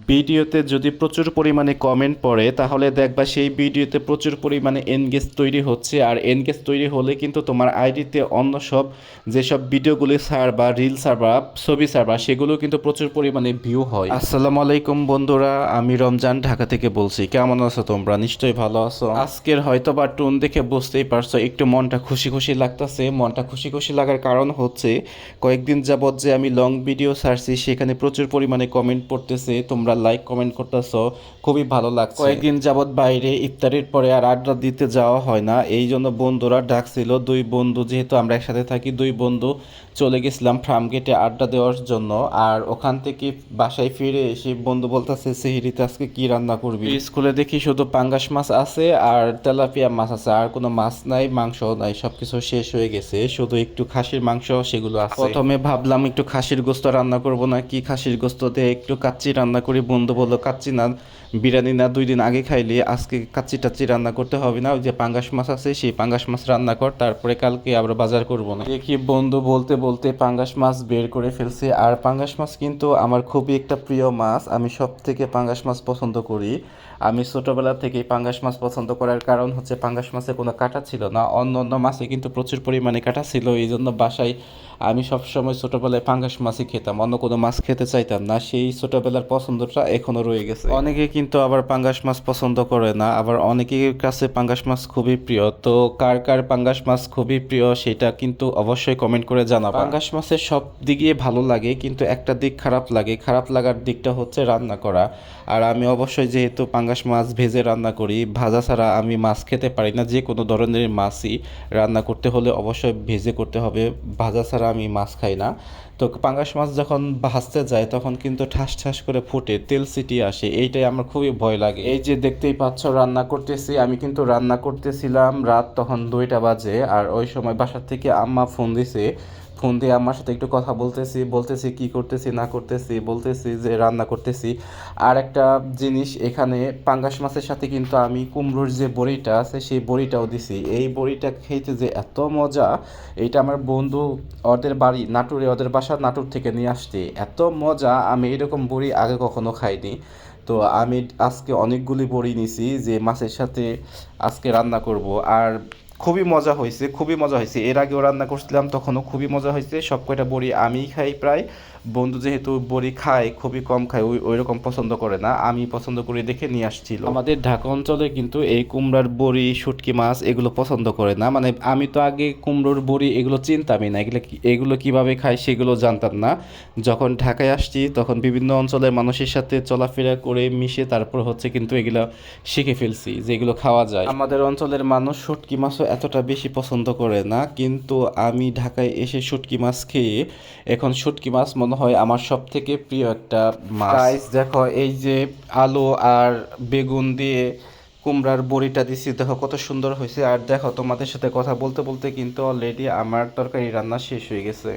ভিডিওতে যদি প্রচুর পরিমাণে কমেন্ট পড়ে তাহলে দেখবা সেই ভিডিওতে প্রচুর পরিমাণে এনগেজ তৈরি হচ্ছে, আর এনগেজ তৈরি হলে কিন্তু তোমার আইডিতে অন্য সব যেসব ভিডিওগুলি ছাড়বা, রিল ছাড়বা, ছবি ছাড়বা, সেগুলো কিন্তু প্রচুর পরিমাণে ভিউ হয়। আসসালামু আলাইকুম বন্ধুরা, আমি রমজান ঢাকা থেকে বলছি। কেমন আছো তোমরা? নিশ্চয়ই ভালো আছো। আজকের হয়তো বা টোন দেখে বুঝতেই পারছো একটু মনটা খুশি খুশি লাগতেছে। মনটা খুশি খুশি লাগার কারণ হচ্ছে কয়েকদিন যাবৎ যে আমি লং ভিডিও ছাড়ছি সেখানে প্রচুর পরিমাণে কমেন্ট পড়তেছে, তোমরা লাইক কমেন্ট করতেছো, খুবই ভালো লাগছে। কয়েকদিন যাবৎ বাইরে ইফতারির পরে আর আড্ডা দিতে যাওয়া হয় না, এই জন্য বন্ধুরা ডাকছিল। দুই বন্ধু, যেহেতু আমরা একসাথে থাকি, দুই বন্ধু চলে গেছিলাম ফার্ম গেটে আড্ডা দেওয়ার জন্য। আর ওখান থেকে বাসায় ফিরে এসে বন্ধু বলতেছে সেহরিতে আজকে কি রান্না করবি? স্কুলে দেখি শুধু পাঙ্গাস মাছ আছে আর তেলাপিয়া মাছ আছে, আর কোনো মাছ নাই, মাংস নাই, সবকিছু শেষ হয়ে গেছে, শুধু একটু খাসির মাংস সেগুলো আছে। প্রথমে ভাবলাম একটু খাসির গোস্ত রান্না করব না কি, খাসির গোস্ত দিয়ে একটু কাচ্চি রান্না করি। বন্ধু বললো কাচ্চি না, বিরিয়ানি না, 2 দিন আগে খাইলি, আজকে কাচ্চি টাচ্চি রান্না করতে হবে না, ওই যে পাঙ্গাস মাছ আছে সেই পাঙ্গাস মাছ রান্না কর, তারপরে কালকে আবার বাজার করবো না। দেখি বন্ধু বলতে বলতে পাঙ্গাস মাছ বের করে ফেলছে। আর পাঙ্গাস মাছ কিন্তু আমার খুবই একটা প্রিয় মাছ, আমি সব থেকে পাঙ্গাস মাছ পছন্দ করি। আমি ছোটোবেলা থেকেই পাঙ্গাস মাছ পছন্দ করার কারণ হচ্ছে পাঙ্গাস মাছে কোনো কাঁটা ছিল না, অন্য অন্য মাছে কিন্তু প্রচুর পরিমাণে কাঁটা ছিল, এই জন্য বাসায় আমি সবসময় ছোটোবেলায় পাঙ্গাস মাছই খেতাম, অন্য কোনো মাছ খেতে চাইতাম না। সেই ছোটোবেলার পছন্দটা এখনও রয়ে গেছে। অনেকে কিন্তু আবার পাঙ্গাস মাছ পছন্দ করে না, আবার অনেকের কাছে পাঙ্গাস মাছ খুবই প্রিয়। তো কার কার পাঙ্গাস মাছ খুবই প্রিয় সেটা কিন্তু অবশ্যই কমেন্ট করে জানাবা। পাঙ্গাস মাছের সব দিকই ভালো লাগে, কিন্তু একটা দিক খারাপ লাগে, খারাপ লাগার দিকটা হচ্ছে রান্না করা। আর আমি অবশ্যই যেহেতু পাঙ্গাস মাছ ভেজে রান্না করি, ভাজা ছাড়া আমি মাছ খেতে পারি না। যে কোনো ধরনের মাছই রান্না করতে হলে অবশ্যই ভেজে করতে হবে, ভাজা ছাড়া আমি মাছ খাই না। তো পাঙ্গাস মাছ যখন ভাজতে যায় তখন কিন্তু ঠাস ঠাস করে ফুটে, তেল ছিটিয়ে আসে, এইটাই আমার খুবই ভয় লাগে। এই যে দেখতেই পাচ্ছ রান্না করতেছি, আমি কিন্তু রান্না করতেছিলাম রাত তখন 2টা বাজে। আর ওই সময় বাসার থেকে আম্মা ফোন দিছে, ফোন দিয়ে আমার সাথে একটু কথা বলতেছি কি করতেছি না করতেছি, বলতেছি যে রান্না করতেছি। আর একটা জিনিস, এখানে পাঙ্গাস মাছের সাথে কিন্তু আমি কুমড়োর যে বড়িটা আছে সেই বড়িটাও দিছি। এই বড়িটা খেতে যে এত মজা, এইটা আমার বন্ধু ওদের বাড়ি নাটোরে, ওদের বাসা নাটোর থেকে নিয়ে আসছে, এত মজা, আমি এরকম বড়ি আগে কখনো খাইনি। তো আমি আজকে অনেকগুলি বড়ি নিছি যে মাছের সাথে আজকে রান্না করব। আর খুবই মজা হয়েছে, খুবই মজা হয়েছে। এর আগেও রান্না করছিলাম, তখনও খুবই মজা হয়েছে। সব কয়টা বড়ি আমিই খাই প্রায়, বন্ধু যেহেতু বড়ি খায় খুবই কম খায়, ওই রকম পছন্দ করে না, আমি পছন্দ করে দেখে নিয়ে আসছিল। আমাদের ঢাকা অঞ্চলে কিন্তু এই কুমড়ার বড়ি, শুটকি মাছ এগুলো পছন্দ করে না। মানে আমি তো আগে কুমড়োর বড়ি এগুলো চিনতামই না, এগুলো কিভাবে খায় সেগুলো জানতাম না। যখন ঢাকায় আসছি তখন বিভিন্ন অঞ্চলের মানুষের সাথে চলাফেরা করে মিশে তারপর হচ্ছে কিন্তু এগুলো শিখে ফেলছি যে এগুলো খাওয়া যায়। আমাদের অঞ্চলের মানুষ শুটকি মাছও এতটা বেশি পছন্দ করে না, কিন্তু আমি ঢাকায় এসে শুটকি মাছ খেয়ে এখন শুটকি মাছ মনে হয় আমার সব থেকে প্রিয় একটা মাছ। গাইস দেখো, এই যে আলু আর বেগুন দিয়ে কুমড়ার বড়িটা দিছি, দেখো কত সুন্দর হয়েছে। আর দেখো তোমাদের সাথে কথা বলতে বলতে কিন্তু অলরেডি আমার তরকারি রান্না শেষ হয়ে গেছে।